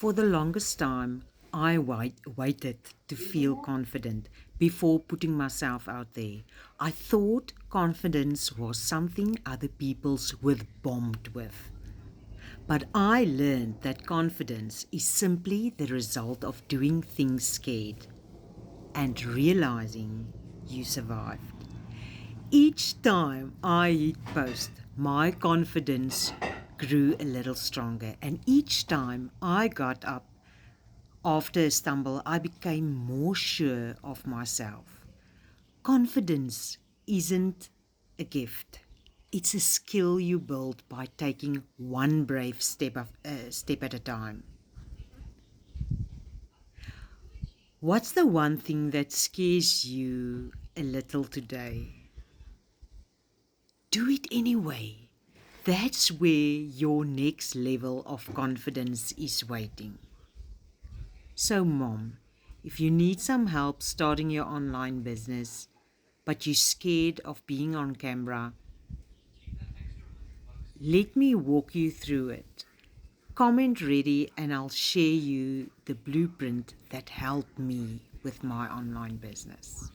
For the longest time, I waited to feel confident before putting myself out there. I thought confidence was something other people's were bombed with. But I learned that confidence is simply the result of doing things scared and realizing you survived. Each time I hit post, my confidence grew a little stronger, and each time I got up after a stumble, I became more sure of myself. Confidence isn't a gift. It's a skill you build by taking one brave step at a time. What's the one thing that scares you a little today? Do it anyway. That's where your next level of confidence is waiting. So, Mom, if you need some help starting your online business, but you're scared of being on camera, let me walk you through it. Comment ready, and I'll share you the blueprint that helped me with my online business.